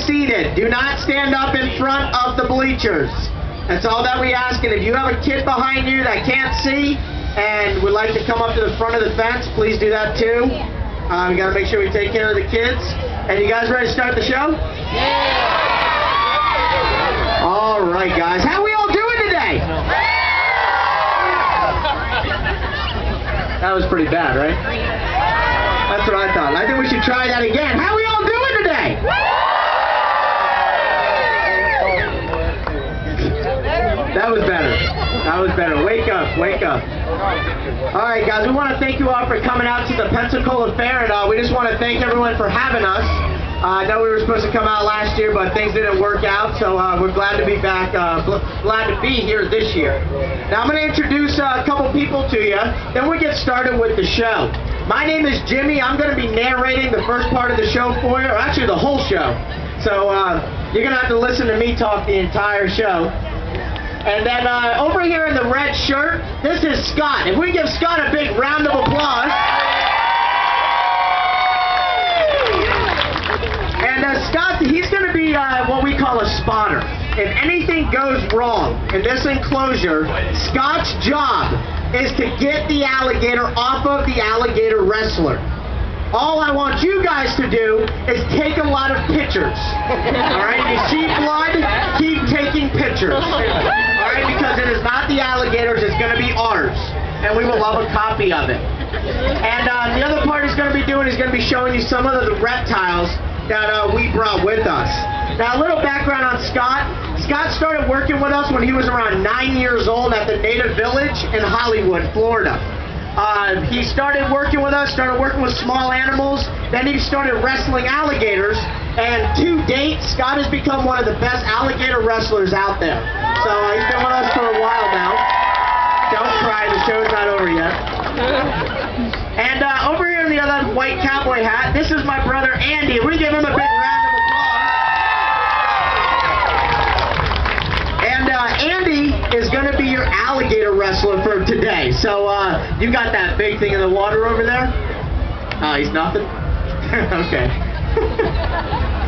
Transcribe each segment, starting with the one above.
seated. Do not stand up in front of the bleachers. That's all that we ask. And if you have a kid behind you that can't see and would like to come up to the front of the fence, please do that too. We got to make sure we take care of the kids. And you guys ready to start the show? Yeah! All right, guys. How we all doing today? That was pretty bad, right? That's what I thought. I think we should try that again. How we all doing today? That was better. That was better. Wake up, wake up. All right, guys, we want to thank you all for coming out to the Pensacola Fair, and we just want to thank everyone for having us. I know we were supposed to come out last year, but things didn't work out, so we're glad to be back, glad to be here this year. Now, I'm going to introduce a couple people to you, then we'll get started with the show. My name is Jimmy. I'm going to be narrating the first part of the show for you, or actually the whole show. So you're going to have to listen to me talk the entire show. And then over here in the red shirt, this is Scott. If we give Scott a big round of applause. And Scott, he's going to be what we call a spotter. If anything goes wrong in this enclosure, Scott's job is to get the alligator off of the alligator wrestler. All I want you guys to do is take a lot of pictures. All right? If you see blood, keep taking pictures. All right? Because it is not the alligators, it's going to be ours. And we will love a copy of it. And the other part he's going to be doing is going to be showing you some of the reptiles that we brought with us. Now, a little background on Scott. Scott started working with us when he was around 9 years old at the Native Village in Hollywood, Florida. He started working with us, started working with small animals, then he started wrestling alligators, and to date, Scott has become one of the best alligator wrestlers out there. So he's been with us for a while now. Don't cry, the show's not over yet. And over here in the other white cowboy hat, this is my brother Andy. We give him a big round of applause. And Andy is going to be your alligator wrestler for today. So you got that big thing in the water over there? He's nothing? Okay.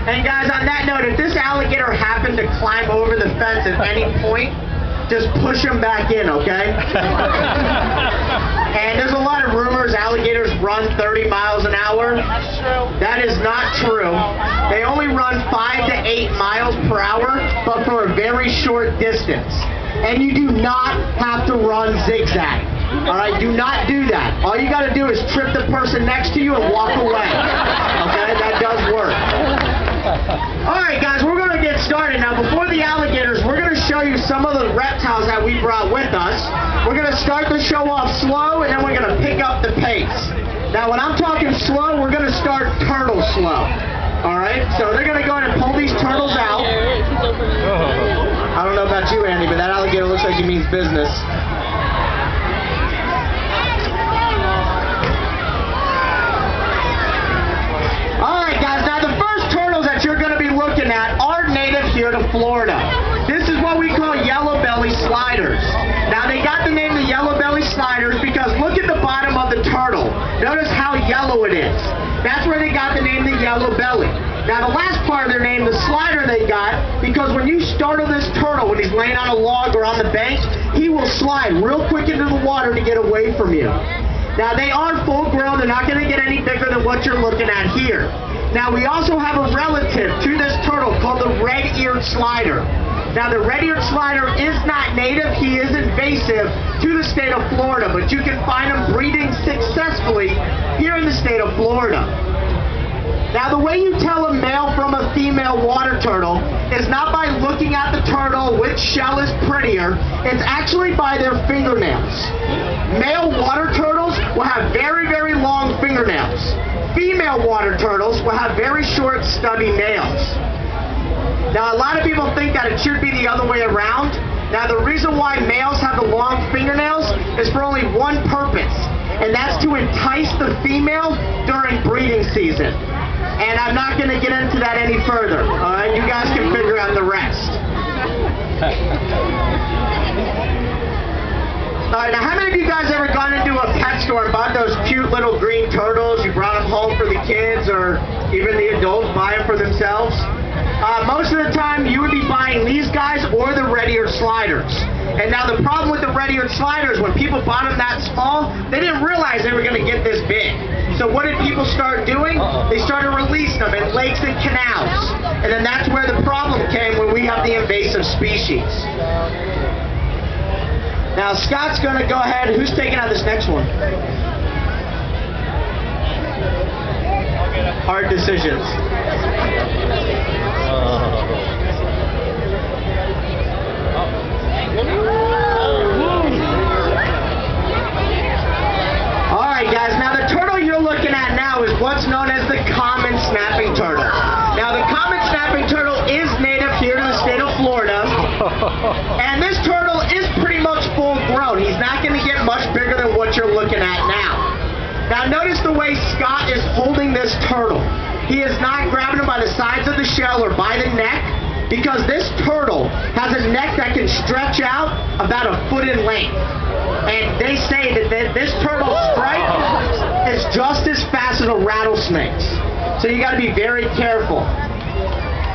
And guys, on that note, if this alligator happened to climb over the fence at any point, just push him back in, okay? And there's a lot of rumors alligators run 30 miles an hour. That is not true. They only run 5 to 8 miles per hour, but for a very short distance. And you do not have to run zigzag. All right, do not do that. All you got to do is trip the person next to you and walk away. Okay, that does work. All right, guys, we're going to get started. Now, before the alligators, we're going to show you some of the reptiles that we brought with us. We're going to start the show off slow, and then we're going to pick up the pace. Now, when I'm talking slow, we're going to start turtle slow. All right, so they're going to go ahead and pull these turtles out. I don't know about you, Andy, but that alligator looks like he means business. All right, guys, now the first turtles that you're going to be looking at are native here to Florida. This is what we call yellow belly sliders. Now, they got the name the yellow belly sliders because look at the bottom of the turtle. Notice how yellow it is. That's where they got the name the yellow belly. Now, the last part of their name, the slider, they got because when you startle this turtle, when he's laying on a log or on the bank, he will slide real quick into the water to get away from you. Now, they are full grown. They're not going to get any bigger than what you're looking at here. Now, we also have a relative to this turtle called the red-eared slider. Now, the red-eared slider is not native. He is invasive to the state of Florida, but you can find him breeding successfully here in the state of Florida. Now, the way you tell a male from a female water turtle is not by looking at the turtle, which shell is prettier. It's actually by their fingernails. Male water turtles will have very, very long fingernails. Female water turtles will have very short, stubby nails. Now, a lot of people think that it should be the other way around. Now, the reason why males have the long fingernails is for only one purpose, and that's to entice the female during breeding season. And I'm not going to get into that any further. All right, you guys can figure out the rest. All right, now how many of you guys ever gone into a pet store and bought those cute little green turtles? You brought them home for the kids or even the adults buy them for themselves? Most of the time, you would be buying these guys or the red-eared sliders. And now the problem with the red-eared sliders, when people bought them that small, they didn't realize they were going to get this big. So what did people start doing? They started releasing them in lakes and canals. And then that's where the problem came when we have the invasive species. Now Scott's going to go ahead. Who's taking out this next one? Hard decisions. Alright guys, now the turtle you're looking at now is what's known as the common snapping turtle. Now the common snapping turtle is native here to the state of Florida. And this turtle is pretty much full grown. He's not going to get much bigger than what you're looking at now. Now notice the way Scott is holding this turtle. He is not grabbing him by the sides of the shell or by the neck, because this turtle has a neck that can stretch out about 1 foot in length. And they say that this turtle strike is just as fast as a rattlesnake's. So you got to be very careful.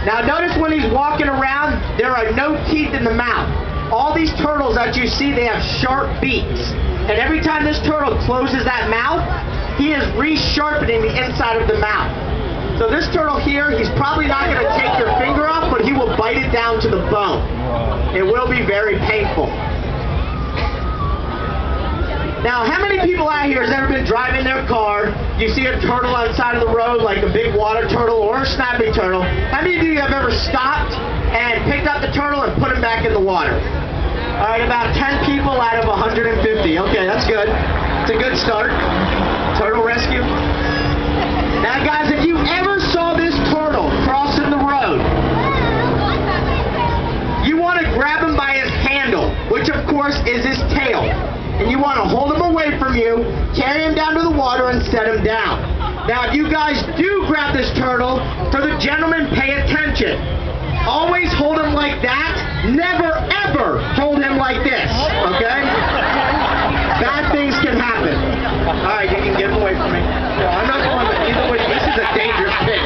Now notice when he's walking around, there are no teeth in the mouth. All these turtles that you see, they have sharp beaks. And every time this turtle closes that mouth, he is resharpening the inside of the mouth. So this turtle here, he's probably not going to take your finger off, but he will bite it down to the bone. It will be very painful. Now, how many people out here has ever been driving their car, you see a turtle outside of the road, like a big water turtle or a snapping turtle? How many of you have ever stopped and picked up the turtle and put him back in the water? All right, about 10 people out of 150. Okay, that's good. It's a good start. Turtle rescue. Now, guys, if you ever saw this turtle crossing the road, you want to grab him by his handle, which, of course, is his tail. And you want to hold him away from you, carry him down to the water, and set him down. Now, if you guys do grab this turtle, for the gentlemen, pay attention. Always hold him like that. Never, ever hold him like this, okay? Bad things can happen. All right, you can get him away from me. No, I'm not going either way. This is a dangerous pit.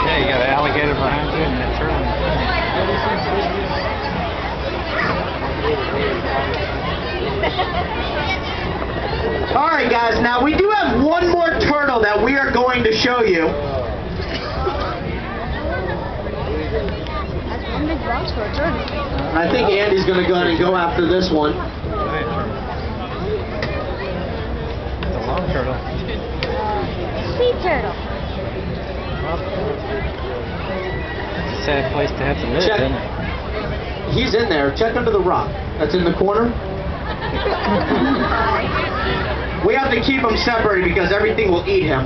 Yeah, you got an alligator behind you and a turtle. All right, guys. Now, we do have one more turtle that we are going to show you. For a turtle. I think Andy's going to go ahead and go after this one. It's a long turtle. Sea turtle. It's a sad place to have to live, Check. isn't it? He's in there. Check under the rock. That's in the corner. We have to keep him separated because everything will eat him.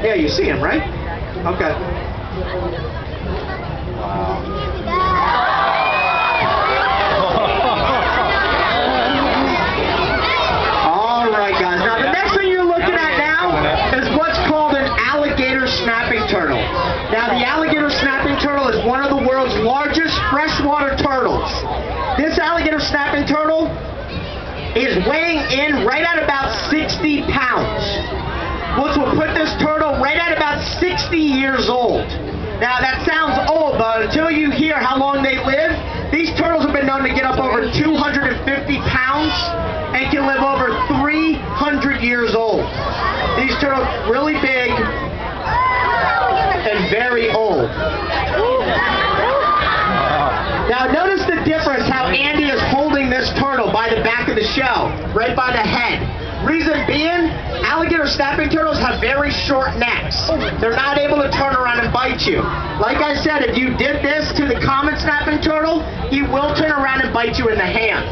Yeah, you see him, right? Okay. Wow. All right, guys. Now, the next thing you're looking at now is what's called an alligator snapping turtle. Now, the alligator snapping turtle is one of the world's largest freshwater turtles. This alligator snapping turtle is weighing in right at about 60 pounds. Which will put this turtle right at about 60 years old. Now that sounds old, but until you hear how long they live, these turtles have been known to get up over 250 pounds and can live over 300 years old. These turtles are really big and very old. Now notice the difference how Andy is holding this turtle by the back of the shell, right by the head. Reason being, alligator snapping turtles have very short necks. They're not able to turn around and bite you. Like I said, if you did this to the common snapping turtle, he will turn around and bite you in the hand.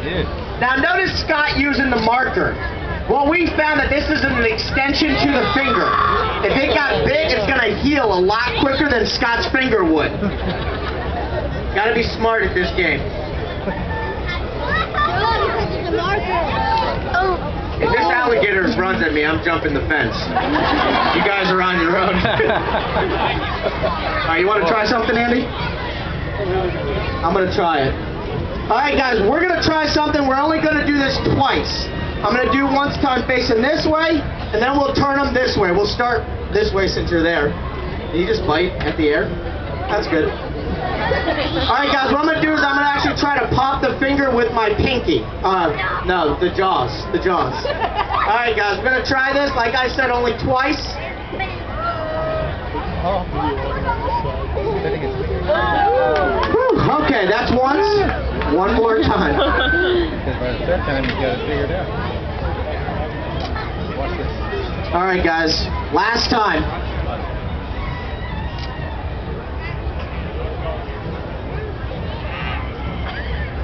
Yeah. Now notice Scott using the marker. Well, we found that this is an extension to the finger. If it got big, it's going to heal a lot quicker than Scott's finger would. Gotta be smart at this game. If this alligator runs at me, I'm jumping the fence. You guys are on your own. All right, you want to try something, Andy? I'm going to try it. Alright guys, we're going to try something. We're only going to do this twice. I'm going to do one time facing this way, and then we'll turn them this way. We'll start this way since you're there. You just bite at the air. That's good. Alright guys, what I'm going to do is I'm going to actually try to pop the finger with my pinky. No, the jaws. The jaws. Alright guys, we're going to try this. Like I said, only twice. Whew, okay, that's once. One more time. Because by the third time, you got it figured out. Watch this. Alright guys, last time.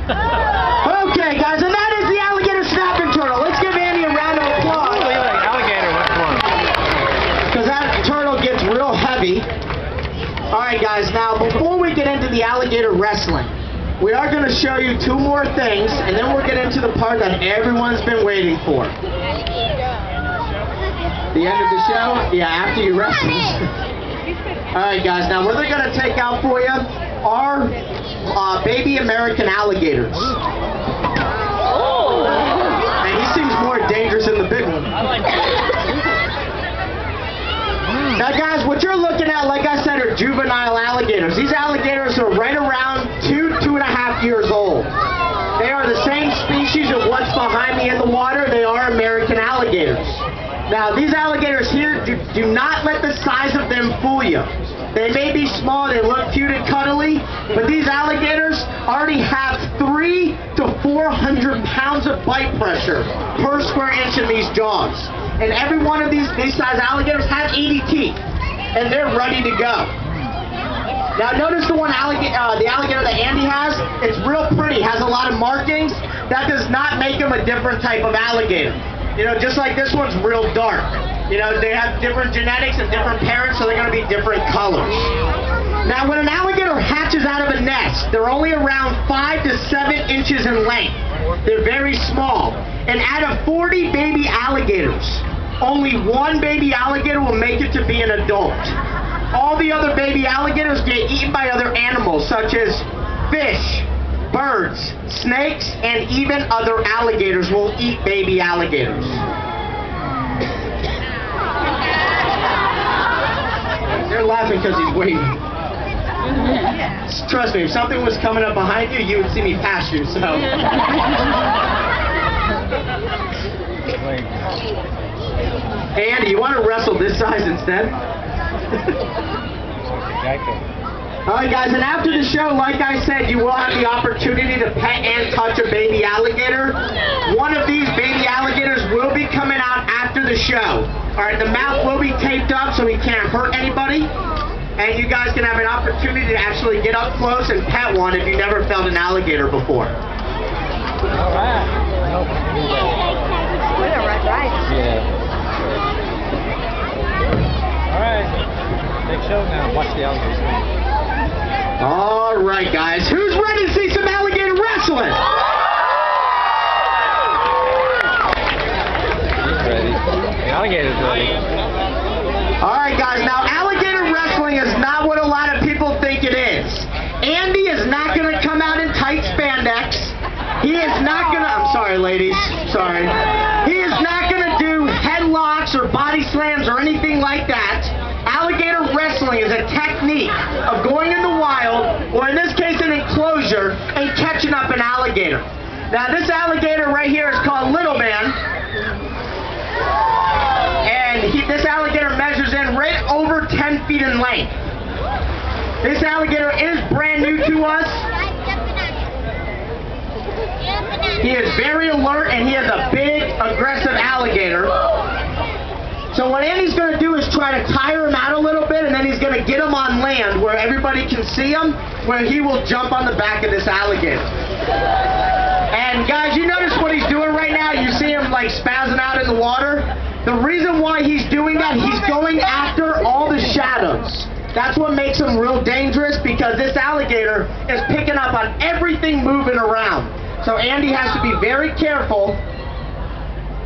Okay guys, and that is the alligator snapping turtle. Let's give Andy a round of applause. Look at that alligator went for him. Because that turtle gets real heavy. Alright guys, now before we get into the alligator wrestling, we are going to show you two more things, and then we'll get into the part that everyone's been waiting for. The end of the show? Yeah, after you wrestle. Alright guys, now what they're going to take out for you are baby American alligators. And he seems more dangerous than the big one. Now guys, what you're looking at, like I said, are juvenile alligators. These alligators are right around 2.5 years old. They are the same species of what's behind me in the water. They are American alligators. Now these alligators here, do not let the size of them fool you. They may be small, they look cute and cuddly, but these alligators already have 300 to 400 pounds of bite pressure per square inch in these jaws. And every one of these size alligators have 80 teeth, and they're ready to go. Now notice the alligator that Andy has, it's real pretty, has a lot of markings. That does not make him a different type of alligator. You know, just like this one's real dark. You know, they have different genetics and different parents, so they're going to be different colors. Now, when an alligator hatches out of a nest, they're only around 5 to 7 inches in length. They're very small. And out of 40 baby alligators, only one baby alligator will make it to be an adult. All the other baby alligators get eaten by other animals, such as fish, birds, snakes, and even other alligators will eat baby alligators. They're laughing because he's waiting. Trust me, if something was coming up behind you, you would see me pass you, so. Hey Andy, you want to wrestle this size instead? Gator. Alright guys, and after the show, like I said, you will have the opportunity to pet and touch a baby alligator. One of these baby alligators will be coming out after the show. Alright, the mouth will be taped up so he can't hurt anybody. And you guys can have an opportunity to actually get up close and pet one if you never felt an alligator before. Alright. I hope we can do that. Yeah. Alright. Big show now. Watch the alligators. Alright guys, who's ready to see some alligator wrestling? He's ready. The alligator's ready. Alright guys, now alligator wrestling is not what a lot of people think it is. Andy is not going to come out in tight spandex. He is not going to, I'm sorry ladies, sorry. He is not going to do headlocks or body slams or anything like that. Alligator wrestling is a technique of going in the wild, or in this case an enclosure, and catching up an alligator. Now this alligator right here is called Little Man. And this alligator measures in right over 10 feet in length. This alligator is brand new to us. He is very alert and he is a big, aggressive alligator. So what Andy's going to do is try to tire him out a little bit, and then he's going to get him on land where everybody can see him, where he will jump on the back of this alligator. And guys, you notice what he's doing right now? You see him like spazzing out in the water? The reason why he's doing that, he's going after all the shadows. That's what makes him real dangerous, because this alligator is picking up on everything moving around. So Andy has to be very careful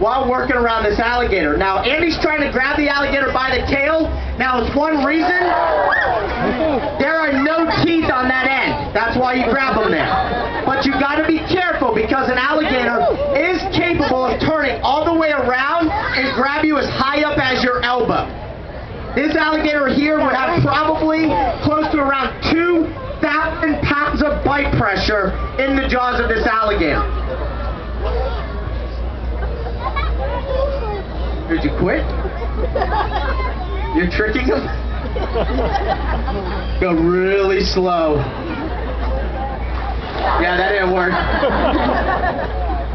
while working around this alligator. Now, Andy's trying to grab the alligator by the tail. Now, it's one reason. There are no teeth on that end. That's why you grab them there. But you got to be an alligator is capable of turning all the way around and grab you as high up as your elbow. This alligator here would have probably close to around 2,000 pounds of bite pressure in the jaws of this alligator. Did you quit? You're tricking him? Go really slow. Yeah, that didn't work.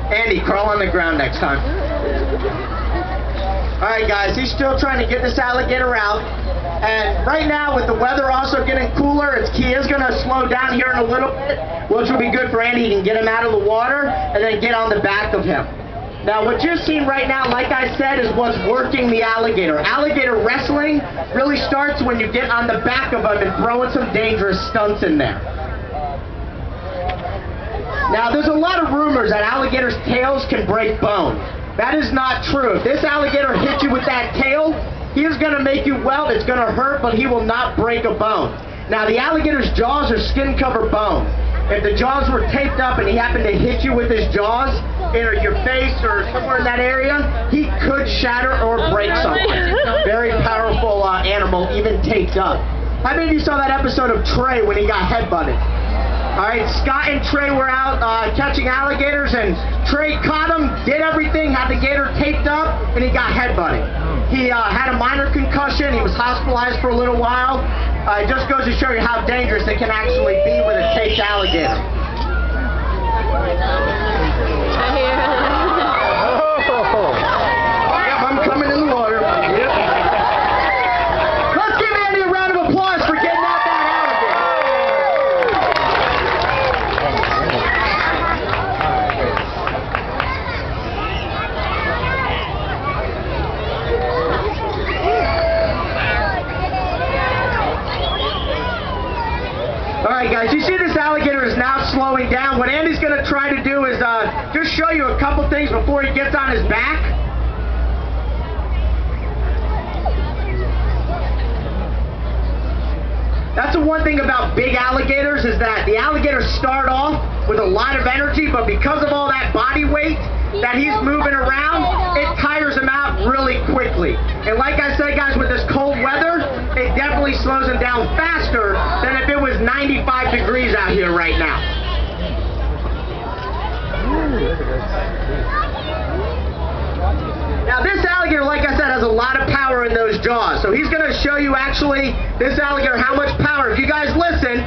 Andy, crawl on the ground next time. Alright guys, he's still trying to get this alligator out. And right now, with the weather also getting cooler, he is going to slow down here in a little bit, which will be good for Andy. He can get him out of the water and then get on the back of him. Now, what you're seeing right now, like I said, is what's working the alligator. Alligator wrestling really starts when you get on the back of them and throwing some dangerous stunts in there. Now, there's a lot of rumors that alligators' tails can break bones. That is not true. If this alligator hits you with that tail, he is going to make you welt. It's going to hurt, but he will not break a bone. Now, the alligator's jaws are skin-covered bone. If the jaws were taped up and he happened to hit you with his jaws in your face or somewhere in that area, he could shatter or break something. Very powerful animal, even taped up. How many of you saw that episode of Trey when he got headbutted? Alright, Scott and Trey were out catching alligators, and Trey caught him, did everything, had the gator taped up, and he got headbutted. He had a minor concussion. He was hospitalized for a little while. It just goes to show you how dangerous it can actually be with a taped alligator. Yep, I'm coming in the water. Yep. Let's give Andy a round of applause for getting out that Alright guys, you see this alligator is now slowing down. What Andy's going to try to do is just show you a couple things before he gets on his back. That's the one thing about big alligators, is that the alligators start off with a lot of energy, but because of all that body weight that he's moving around, it tires him out really quickly. And like I said, guys, with this cold weather, it definitely slows him down faster than if it was 95 degrees out here right now. Now this alligator, like I said, has a lot of power in those jaws. So he's going to show you actually, this alligator, how much power. If you guys listen.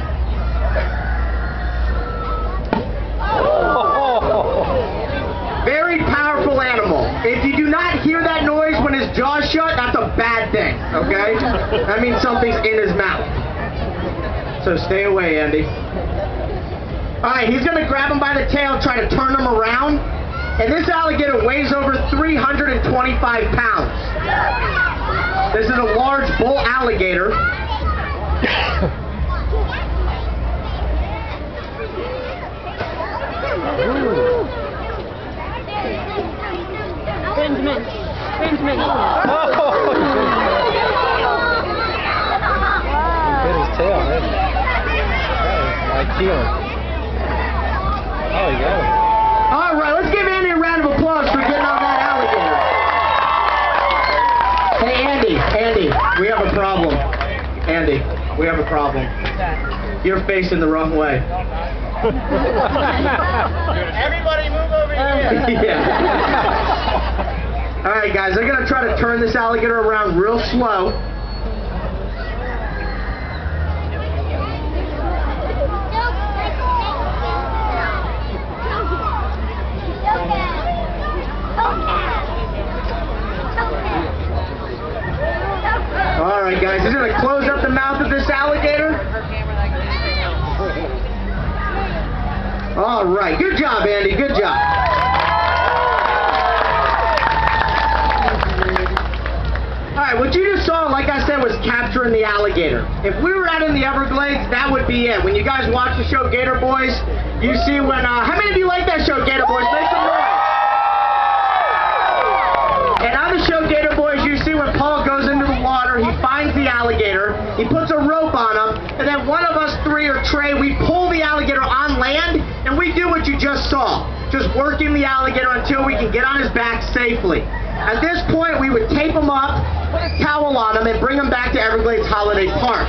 Very powerful animal. If you do not hear that noise when his jaw's shut, that's a bad thing, okay? That means something's in his mouth. So stay away, Andy. Alright, he's going to grab him by the tail, try to turn him around. And this alligator weighs over 325 pounds. This is a large bull alligator. Benjamin. Bit his tail, didn't he? Like Keelan. Oh, he got him. All right, let's give Andy a round of applause for getting on that alligator. Hey, Andy, we have a problem. Andy, we have a problem. You're facing the wrong way. Everybody move over here. Yeah. All right, guys, they're going to try to turn this alligator around real slow. All right, guys, he's going to close up the mouth of this alligator. All right, good job, Andy, good job. All right, what you just saw, like I said, was capturing the alligator. If we were out in the Everglades, that would be it. When you guys watch the show Gator Boys, you see when, how many of you like that show, Gator Boys? Make some noise. And on the show Gator Boys, you see when Paul goes into the water, he finds the alligator, he puts a rope on him, and then one of us three, or Trey, we pull the alligator on land, and we do what you just saw. just working the alligator until we can get on his back safely. At this point, we would tape him up, put a towel on him, and bring him back to Everglades Holiday Park.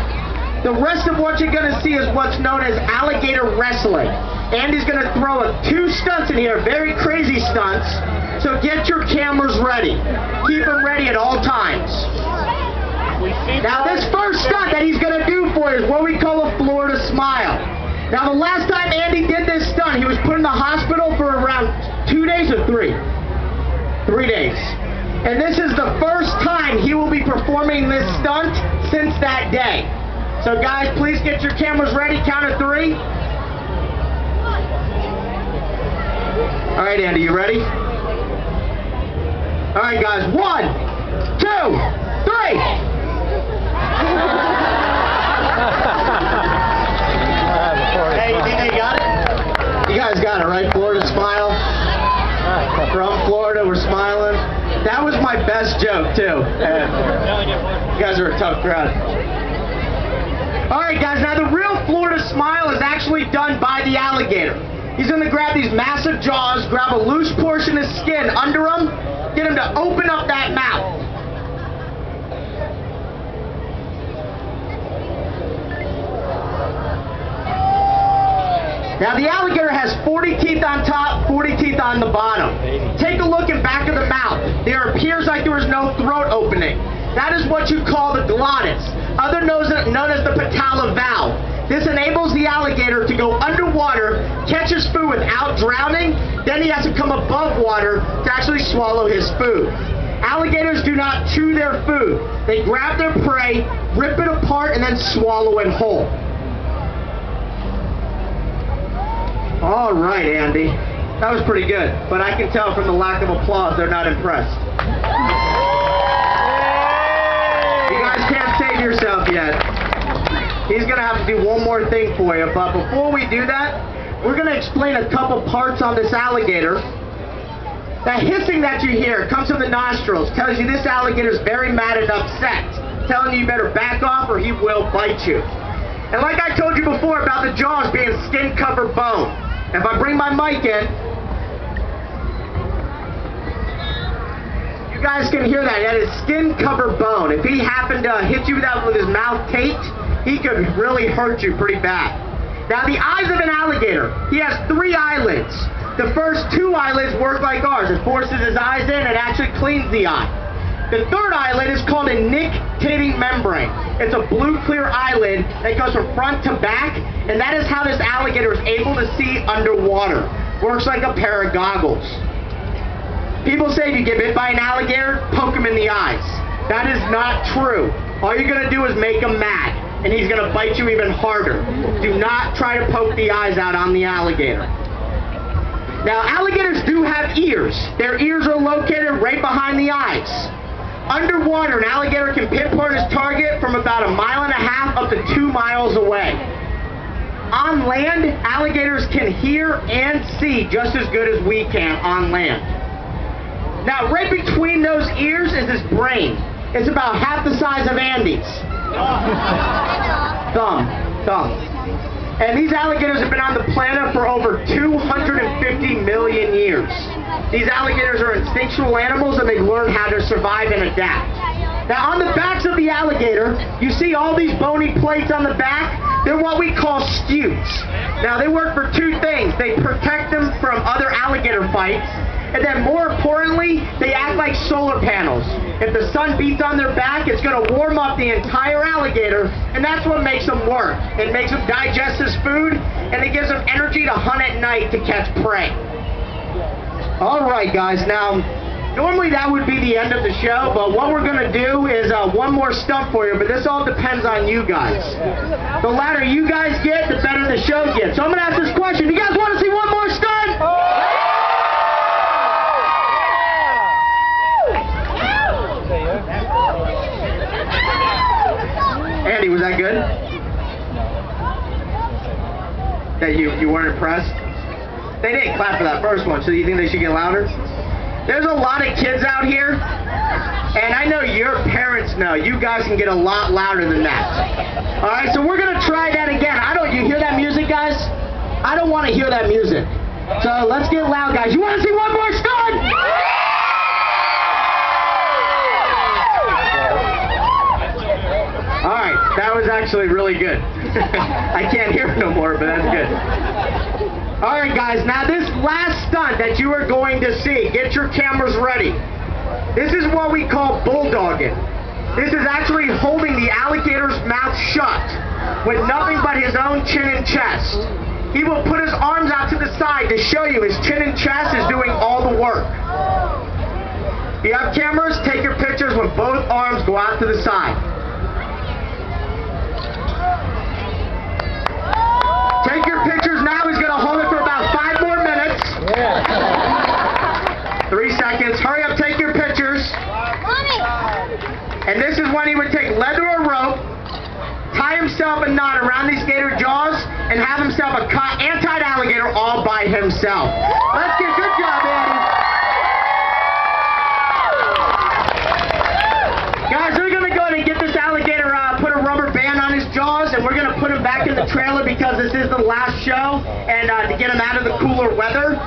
The rest of what you're going to see is what's known as alligator wrestling. Andy's going to throw 2 stunts in here, very crazy stunts, so get your cameras ready. Keep them ready at all times. Now this first stunt that he's going to do for you is what we call a Florida Smile. Now the last time Andy did this stunt, he was put in the hospital for around 2 days or 3? 3 days. And this is the first time he will be performing this stunt since that day. So guys, please get your cameras ready. Count of 3. All right, Andy, you ready? All right, guys. 1, 2, 3. Hey, you think they got it? You guys got it, right? Florida Smile. From Florida, we're smiling. That was my best joke, too. You guys are a tough crowd. All right, guys, now the real Florida Smile is actually done by the alligator. He's going to grab these massive jaws, grab a loose portion of skin under him, get him to open up that mouth. Now the alligator has 40 teeth on top, 40 teeth on the bottom. Take a look at back of the mouth. There appears like there was no throat opening. That is what you call the glottis, otherwise known as the patella valve. This enables the alligator to go underwater, catch his food without drowning, then he has to come above water to actually swallow his food. Alligators do not chew their food. They grab their prey, rip it apart, and then swallow it whole. All right, Andy. That was pretty good, but I can tell from the lack of applause they're not impressed. You guys can't save yourself yet. He's going to have to do one more thing for you, but before we do that, we're going to explain a couple parts on this alligator. That hissing that you hear comes from the nostrils, tells you this alligator is very mad and upset, telling you you better back off or he will bite you. And like I told you before about the jaws being skin-covered bone, if I bring my mic in, you guys can hear that. That is skin-covered bone. If he happened to hit you with his mouth taped, he could really hurt you pretty bad. Now the eyes of an alligator, he has 3 eyelids. The first 2 eyelids work like ours. It forces his eyes in and actually cleans the eye. The third eyelid is called a nictitating membrane. It's a blue clear eyelid that goes from front to back, and that is how this alligator is able to see underwater. Works like a pair of goggles. People say if you get bit by an alligator, poke him in the eyes. That is not true. All you're going to do is make him mad, and he's going to bite you even harder. Do not try to poke the eyes out on the alligator. Now, alligators do have ears. Their ears are located right behind the eyes. Underwater, an alligator can pinpoint his target from about 1.5 miles up to 2 miles away. On land, alligators can hear and see just as good as we can on land. Now, right between those ears is his brain. It's about half the size of Andy's. Thumb. And these alligators have been on the planet for over 250 million years. These alligators are instinctual animals and they learn how to survive and adapt. Now on the backs of the alligator, you see all these bony plates on the back? They're what we call scutes. Now they work for 2 things. They protect them from other alligator fights, and then more importantly, they act like solar panels. If the sun beats on their back, it's going to warm up the entire alligator, and that's what makes them work. It makes them digest his food, and it gives them energy to hunt at night to catch prey. All right, guys. Now, normally that would be the end of the show, but what we're going to do is one more stunt for you, but this all depends on you guys. The louder you guys get, the better the show gets. So I'm going to ask this question. You guys want to see one more stunt? Andy, was that good? That you weren't impressed? They didn't clap for that first one, so you think they should get louder? There's a lot of kids out here, and I know your parents know you guys can get a lot louder than that. Alright, so we're going to try that again. You hear that music, guys? I don't want to hear that music. So let's get loud, guys. You want to see one more stunt? All right, that was actually really good. I can't hear it no more, but that's good. All right, guys, now this last stunt that you are going to see, get your cameras ready. This is what we call bulldogging. This is actually holding the alligator's mouth shut with nothing but his own chin and chest. He will put his arms out to the side to show you his chin and chest is doing all the work. If you have cameras, take your pictures when both arms go out to the side. Take your pictures now. He's going to hold it for about 5 more minutes. 3 seconds. Hurry up, take your pictures. And this is when he would take leather or rope, tie himself a knot around these gator jaws, and have himself a anti alligator all by himself. Let's get good job, Andy. Guys, we're going to go ahead and get this alligator, put a rubber band on his jaws, and we're going to put him back in the trailer because this is the last show, and to get him out of the cooler weather.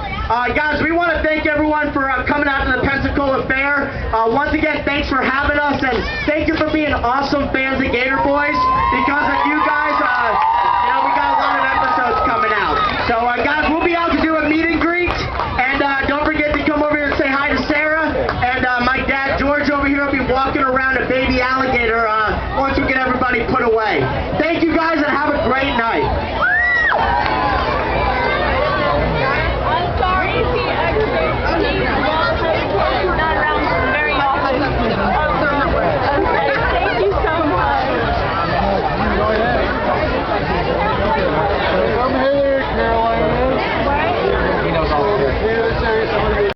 Guys, we want to thank everyone for coming out to the Pensacola Fair. Once again, thanks for having us, and thank you for being awesome fans of Gator Boys.